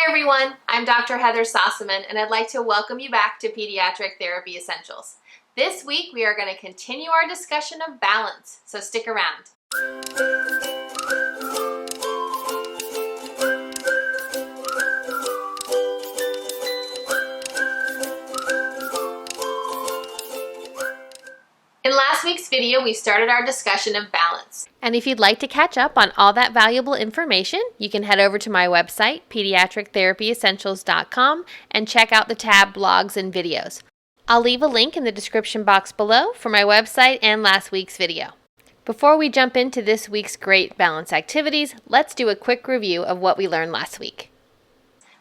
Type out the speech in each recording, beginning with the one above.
Hi everyone, I'm Dr. Heather Sossaman and I'd like to welcome you back to Pediatric Therapy Essentials. This week we are going to continue our discussion of balance, so stick around. In last week's video, we started our discussion of balance. And if you'd like to catch up on all that valuable information, you can head over to my website, pediatrictherapyessentials.com, and check out the tab Blogs and Videos. I'll leave a link in the description box below for my website and last week's video. Before we jump into this week's great balance activities, let's do a quick review of what we learned last week.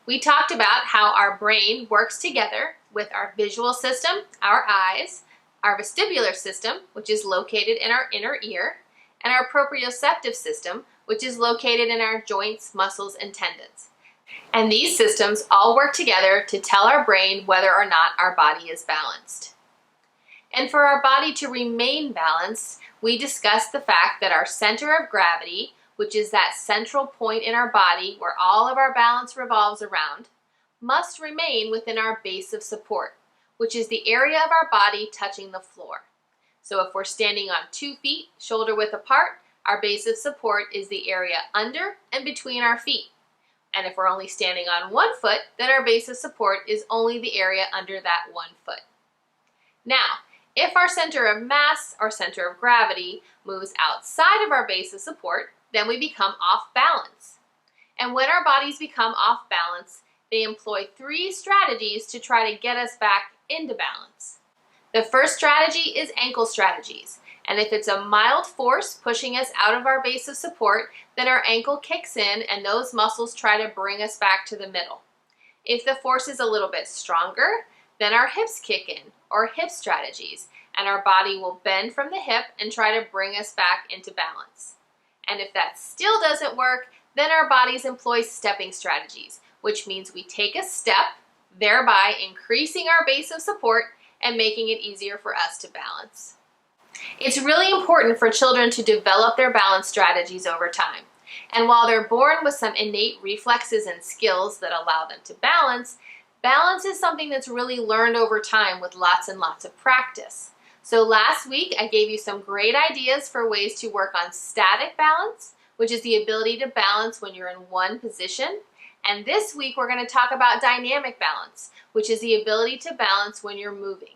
We talked about how our brain works together with our visual system, our eyes, our vestibular system, which is located in our inner ear, and our proprioceptive system, which is located in our joints, muscles, and tendons. And these systems all work together to tell our brain whether or not our body is balanced. And for our body to remain balanced, we discussed the fact that our center of gravity, which is that central point in our body where all of our balance revolves around, must remain within our base of support, which is the area of our body touching the floor. So if we're standing on 2 feet, shoulder width apart, our base of support is the area under and between our feet. And if we're only standing on 1 foot, then our base of support is only the area under that 1 foot. Now, if our center of mass or center of gravity moves outside of our base of support, then we become off balance. And when our bodies become off balance, they employ 3 strategies to try to get us back into balance. The first strategy is ankle strategies, and if it's a mild force pushing us out of our base of support, then our ankle kicks in and those muscles try to bring us back to the middle. If the force is a little bit stronger, then our hips kick in, or hip strategies, and our body will bend from the hip and try to bring us back into balance. And if that still doesn't work, then our bodies employ stepping strategies, which means we take a step, thereby increasing our base of support and making it easier for us to balance. It's really important for children to develop their balance strategies over time. And while they're born with some innate reflexes and skills that allow them to balance, balance is something that's really learned over time with lots and lots of practice. So last week I gave you some great ideas for ways to work on static balance, which is the ability to balance when you're in one position. And this week we're going to talk about dynamic balance, which is the ability to balance when you're moving.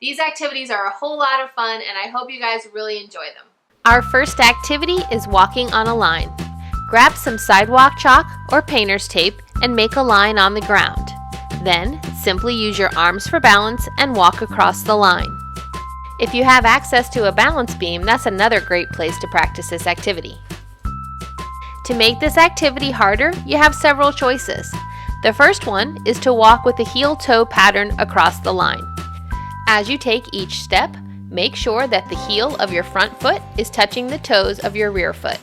These activities are a whole lot of fun and I hope you guys really enjoy them. Our first activity is walking on a line. Grab some sidewalk chalk or painter's tape and make a line on the ground. Then simply use your arms for balance and walk across the line. If you have access to a balance beam, that's another great place to practice this activity. To make this activity harder, you have several choices. The first one is to walk with a heel-toe pattern across the line. As you take each step, make sure that the heel of your front foot is touching the toes of your rear foot.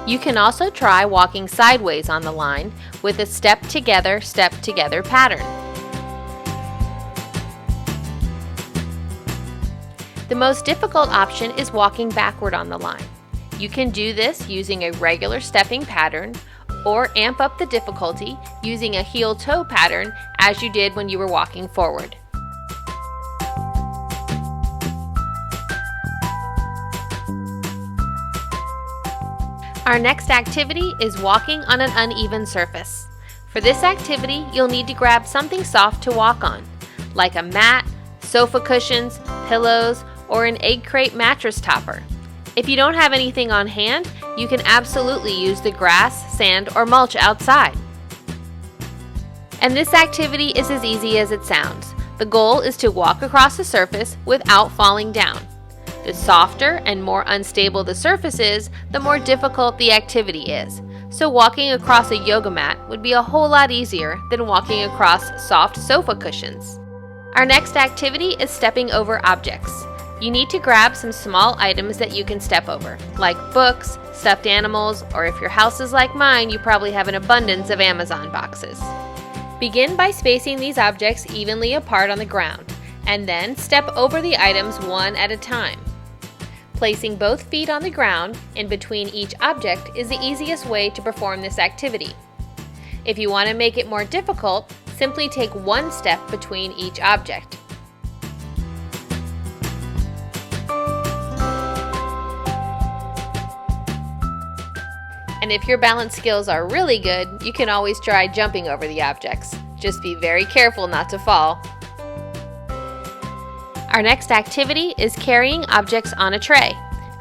You can also try walking sideways on the line with a step-together pattern. The most difficult option is walking backward on the line. You can do this using a regular stepping pattern or amp up the difficulty using a heel-toe pattern as you did when you were walking forward. Our next activity is walking on an uneven surface. For this activity, you'll need to grab something soft to walk on, like a mat, sofa cushions, pillows, or an egg crate mattress topper. If you don't have anything on hand, you can absolutely use the grass, sand, or mulch outside. And this activity is as easy as it sounds. The goal is to walk across the surface without falling down. The softer and more unstable the surface is, the more difficult the activity is. So walking across a yoga mat would be a whole lot easier than walking across soft sofa cushions. Our next activity is stepping over objects. You need to grab some small items that you can step over, like books, stuffed animals, or if your house is like mine, you probably have an abundance of Amazon boxes. Begin by spacing these objects evenly apart on the ground, and then step over the items one at a time. Placing both feet on the ground in between each object is the easiest way to perform this activity. If you want to make it more difficult, simply take one step between each object. And if your balance skills are really good, you can always try jumping over the objects. Just be very careful not to fall. Our next activity is carrying objects on a tray.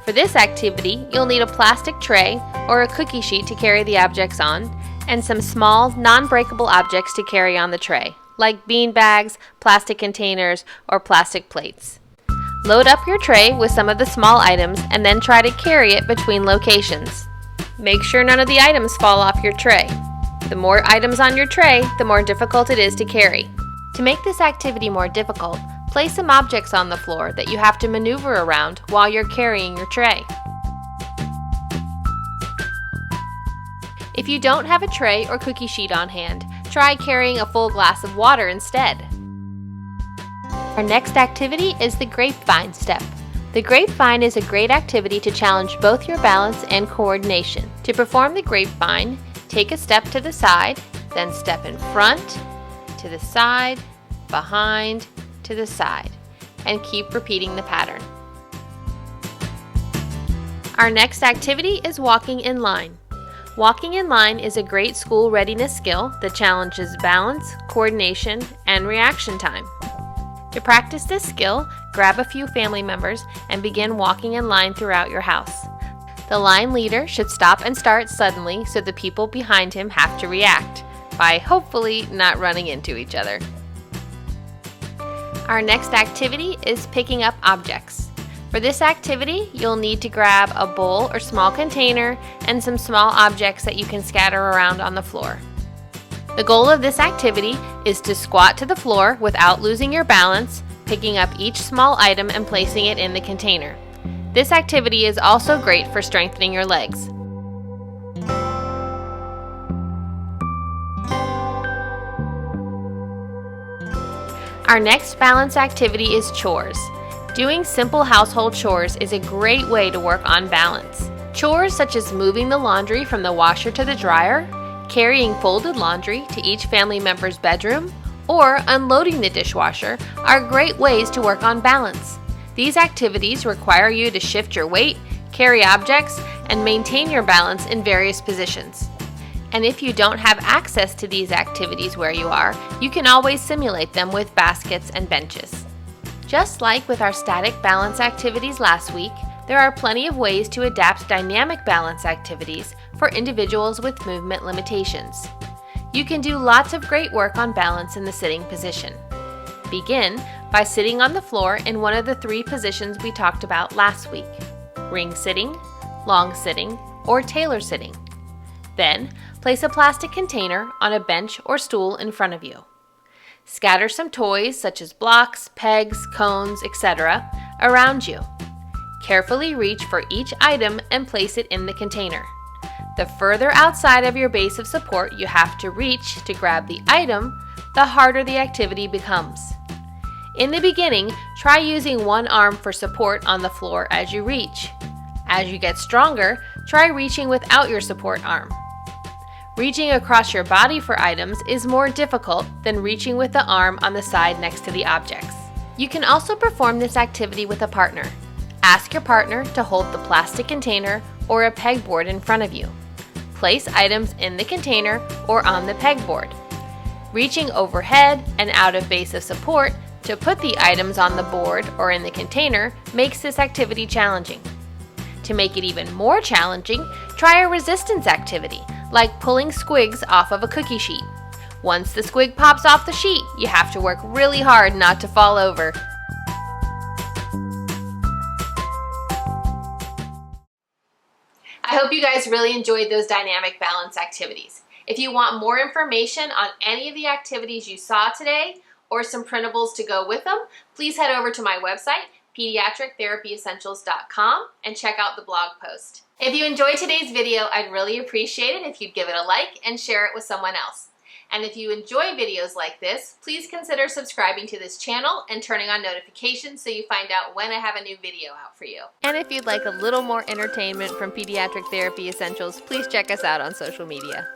For this activity, you'll need a plastic tray or a cookie sheet to carry the objects on, and some small, non-breakable objects to carry on the tray, like bean bags, plastic containers, or plastic plates. Load up your tray with some of the small items and then try to carry it between locations. Make sure none of the items fall off your tray. The more items on your tray, the more difficult it is to carry. To make this activity more difficult, place some objects on the floor that you have to maneuver around while you're carrying your tray. If you don't have a tray or cookie sheet on hand, try carrying a full glass of water instead. Our next activity is the Grapevine Step. The Grapevine is a great activity to challenge both your balance and coordination. To perform the Grapevine, take a step to the side, then step in front, to the side, behind, to the side, and keep repeating the pattern. Our next activity is walking in line. Walking in line is a great school readiness skill that challenges balance, coordination, and reaction time. To practice this skill, grab a few family members and begin walking in line throughout your house. The line leader should stop and start suddenly so the people behind him have to react, by hopefully not running into each other. Our next activity is picking up objects. For this activity, you'll need to grab a bowl or small container and some small objects that you can scatter around on the floor. The goal of this activity is to squat to the floor without losing your balance, picking up each small item and placing it in the container. This activity is also great for strengthening your legs. Our next balance activity is chores. Doing simple household chores is a great way to work on balance. Chores such as moving the laundry from the washer to the dryer, carrying folded laundry to each family member's bedroom, or unloading the dishwasher are great ways to work on balance. These activities require you to shift your weight, carry objects, and maintain your balance in various positions. And if you don't have access to these activities where you are, you can always simulate them with baskets and benches. Just like with our static balance activities last week, there are plenty of ways to adapt dynamic balance activities for individuals with movement limitations. You can do lots of great work on balance in the sitting position. Begin by sitting on the floor in one of the 3 positions we talked about last week: ring sitting, long sitting, or tailor sitting. Then, place a plastic container on a bench or stool in front of you. Scatter some toys such as blocks, pegs, cones, etc. around you. Carefully reach for each item and place it in the container. The further outside of your base of support you have to reach to grab the item, the harder the activity becomes. In the beginning, try using one arm for support on the floor as you reach. As you get stronger, try reaching without your support arm. Reaching across your body for items is more difficult than reaching with the arm on the side next to the objects. You can also perform this activity with a partner. Ask your partner to hold the plastic container or a pegboard in front of you. Place items in the container or on the pegboard. Reaching overhead and out of base of support to put the items on the board or in the container makes this activity challenging. To make it even more challenging, try a resistance activity, like pulling squigs off of a cookie sheet. Once the squig pops off the sheet, you have to work really hard not to fall over. I hope you guys really enjoyed those dynamic balance activities. If you want more information on any of the activities you saw today or some printables to go with them, please head over to my website, pediatrictherapyessentials.com, and check out the blog post. If you enjoyed today's video, I'd really appreciate it if you'd give it a like and share it with someone else. And if you enjoy videos like this, please consider subscribing to this channel and turning on notifications so you find out when I have a new video out for you. And if you'd like a little more entertainment from Pediatric Therapy Essentials, please check us out on social media.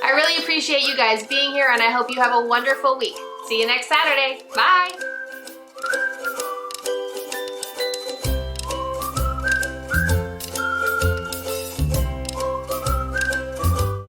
I really appreciate you guys being here, and I hope you have a wonderful week. See you next Saturday. Bye!